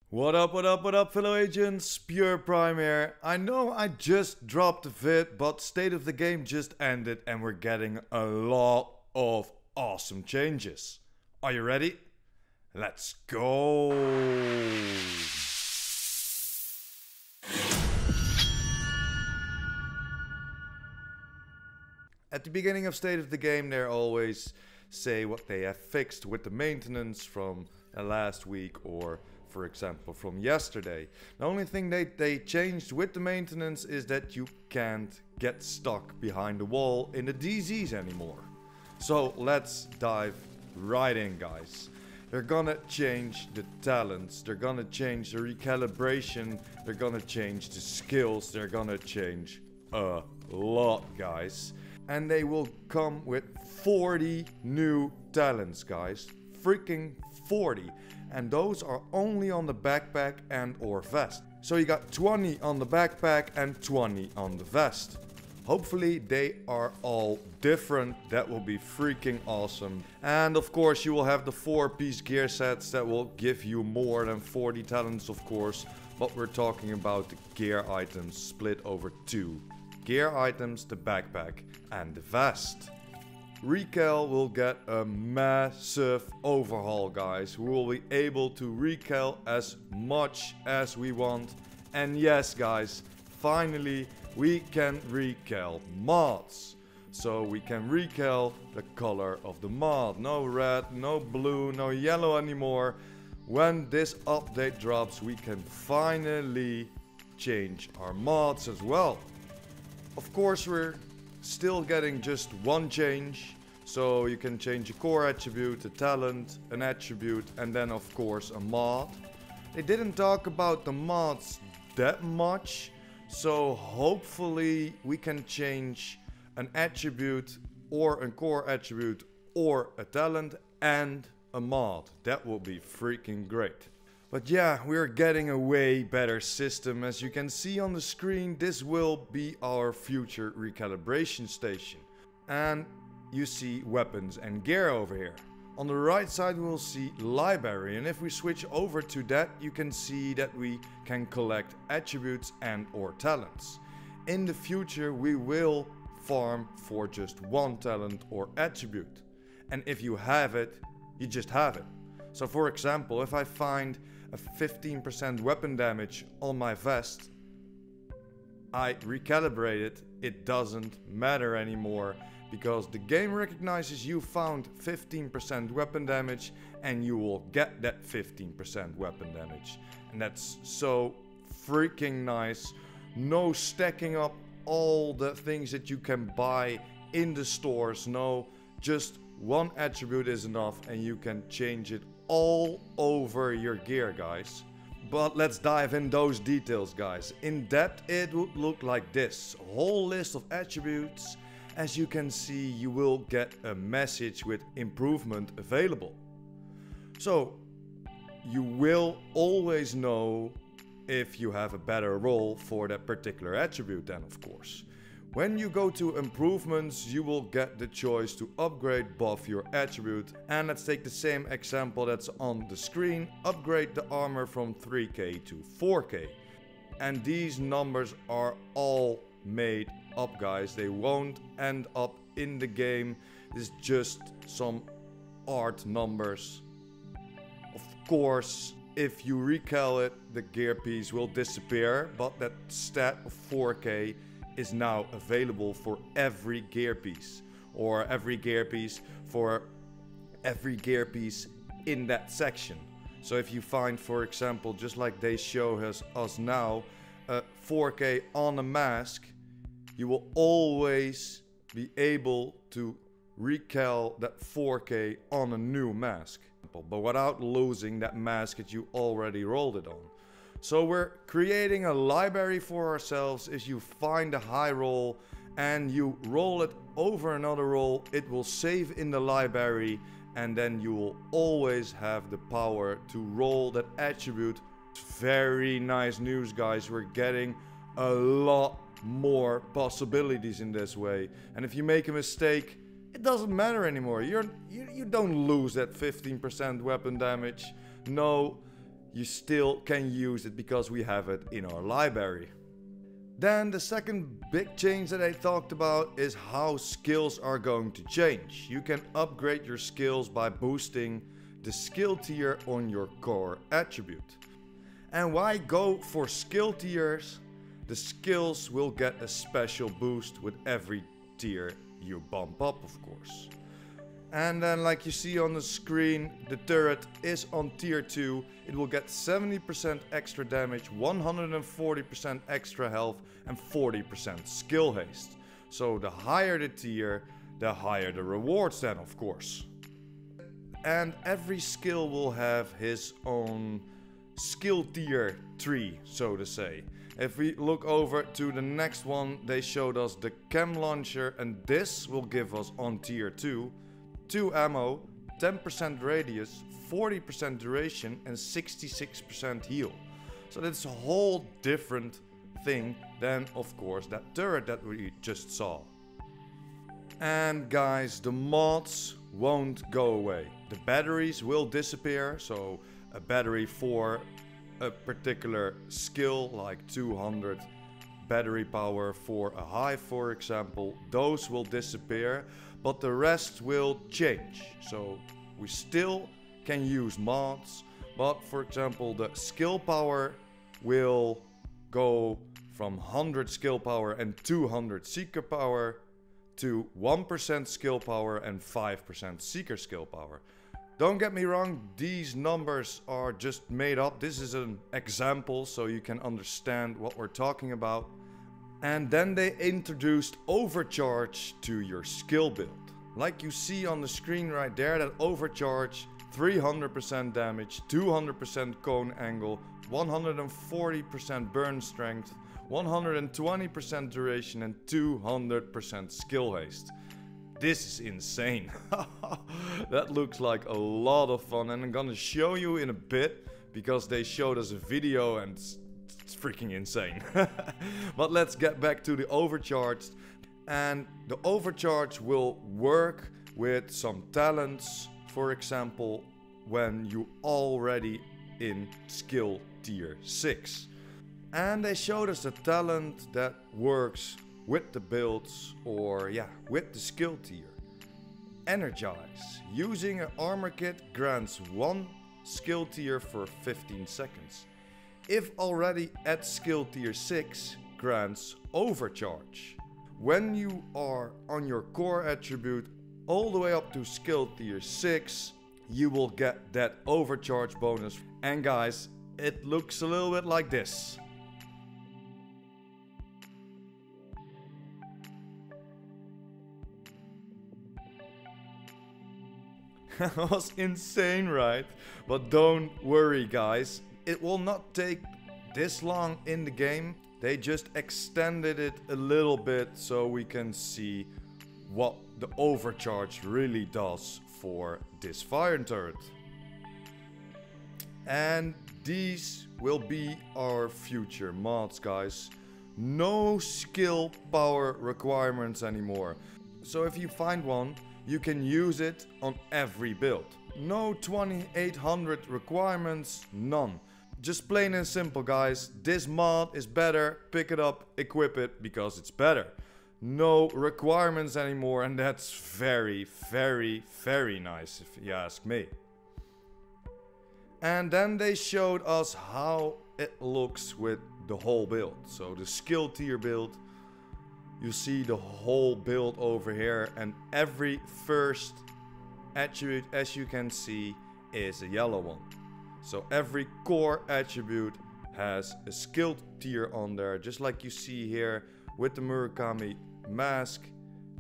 What up, fellow agents? PurePrime here. I know I just dropped a vid, but State of the Game just ended and we're getting a lot of awesome changes. Are you ready? Let's go! At the beginning of State of the Game, they always say what they have fixed with the maintenance from last week or, for example, from yesterday. The only thing they changed with the maintenance is that you can't get stuck behind the wall in the DZs anymore. So let's dive right in, guys. They're gonna change the talents, they're gonna change the recalibration, they're gonna change the skills, they're gonna change a lot, guys. And they will come with 40 new talents, guys. Freaking 40. And those are only on the backpack and or vest. So you got 20 on the backpack and 20 on the vest. Hopefully they are all different. That will be freaking awesome. And of course you will have the 4-piece gear sets that will give you more than 40 talents, of course. But we're talking about the gear items split over 2. Gear items, the backpack and the vest. Recal will get a massive overhaul, guys. We will be able to recal as much as we want. And yes, guys, finally we can recal mods. So we can recal the color of the mod. No red, no blue, no yellow anymore. When this update drops, we can finally change our mods as well. Of course, we're still getting just one change. So you can change a core attribute, a talent, an attribute, and then of course a mod. They didn't talk about the mods that much. So hopefully we can change an attribute or a core attribute or a talent and a mod. That will be freaking great. But yeah, we're getting a way better system. As you can see on the screen, this will be our future recalibration station. And you see weapons and gear over here. On the right side we'll see library, and if we switch over to that, you can see that we can collect attributes and or talents. In the future we will farm for just one talent or attribute. And if you have it, you just have it. So for example, if I find a 15% weapon damage on my vest, I recalibrate it, it doesn't matter anymore because the game recognizes you found 15% weapon damage and you will get that 15% weapon damage. And that's so freaking nice. No stacking up all the things that you can buy in the stores. No, just one attribute is enough and you can change it all over your gear, guys. But let's dive in those details, guys. In depth it would look like this. A whole list of attributes. As you can see, you will get a message with improvement available. So you will always know if you have a better roll for that particular attribute then, of course. When you go to improvements, you will get the choice to upgrade, buff your attribute. And let's take the same example that's on the screen. Upgrade the armor from 3k to 4k. And these numbers are all made up, guys. They won't end up in the game. It's just some art numbers. Of course, if you recal it, the gear piece will disappear. But that stat of 4k is now available for every gear piece, or every gear piece for every gear piece in that section. So if you find, for example, just like they show us now, 4k on a mask, you will always be able to recal that 4k on a new mask, but without losing that mask that you already rolled it on. So we're creating a library for ourselves. If you find a high roll and you roll it over another roll, it will save in the library and then you will always have the power to roll that attribute. Very nice news, guys. We're getting a lot more possibilities in this way. And if you make a mistake, it doesn't matter anymore. You don't lose that 15% weapon damage. No, you still can use it because we have it in our library. Then the second big change that I talked about is how skills are going to change. You can upgrade your skills by boosting the skill tier on your core attribute. And why go for skill tiers? The skills will get a special boost with every tier you bump up, of course. And then, like you see on the screen, the turret is on tier 2. It will get 70% extra damage, 140% extra health and 40% skill haste. So the higher the tier, the higher the rewards then, of course. And every skill will have his own skill tier tree, so to say. If we look over to the next one, they showed us the chem launcher, and this will give us on tier 2 ammo, 10% radius, 40% duration and 66% heal. So that's a whole different thing than, of course, that turret that we just saw. And guys, the mods won't go away. The batteries will disappear, so a battery for a particular skill like 200 battery power for a hive, for example, those will disappear, but the rest will change. So we still can use mods, but for example the skill power will go from 100 skill power and 200 seeker power to 1% skill power and 5% seeker skill power. Don't get me wrong, these numbers are just made up. This is an example so you can understand what we're talking about. And then they introduced overcharge to your skill build. Like you see on the screen right there, that overcharge, 300% damage, 200% cone angle, 140% burn strength, 120% duration and 200% skill haste. This is insane. That looks like a lot of fun, and I'm gonna show you in a bit because they showed us a video and it's freaking insane. But let's get back to the overcharged. And the overcharge will work with some talents, for example, when you already in skill tier 6. And they showed us a talent that works with the builds, or with the skill tier. Energize. Using an armor kit grants 1 skill tier for 15 seconds. If already at skill tier 6, grants overcharge. When you are on your core attribute all the way up to skill tier 6, you will get that overcharge bonus. And guys, it looks a little bit like this. That was insane, right? But don't worry guys, it will not take this long in the game. They just extended it a little bit so we can see what the overcharge really does for this fire turret. And these will be our future mods, guys. No skill power requirements anymore. So if you find one, you can use it on every build. No 2800 requirements, none. Just plain and simple, guys. This mod is better, pick it up, equip it because it's better. No requirements anymore, and that's very, very, very nice if you ask me. And then they showed us how it looks with the whole build. So the skill tier build. You see the whole build over here, and every first attribute, as you can see, is a yellow one. So every core attribute has a skill tier on there, just like you see here with the Murakami mask.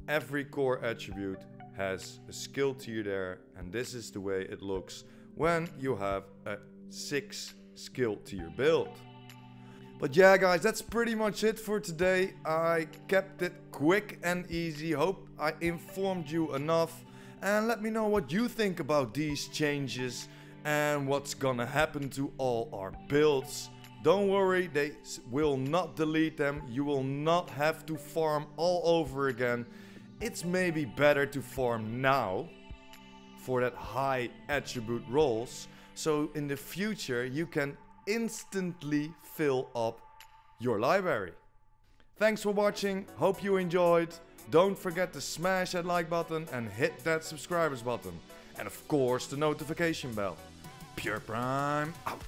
Every core attribute has a skill tier there, and this is the way it looks when you have a 6 skill tier build. But yeah guys, that's pretty much it for today. I kept it quick and easy. Hope I informed you enough. And let me know what you think about these changes and what's gonna happen to all our builds. Don't worry, they will not delete them. You will not have to farm all over again. It's maybe better to farm now for that high attribute rolls. so in the future you can instantly fill up your library. Thanks for watching, hope you enjoyed. Don't forget to smash that like button and hit that subscribers button. And of course the notification bell. PurePrime out.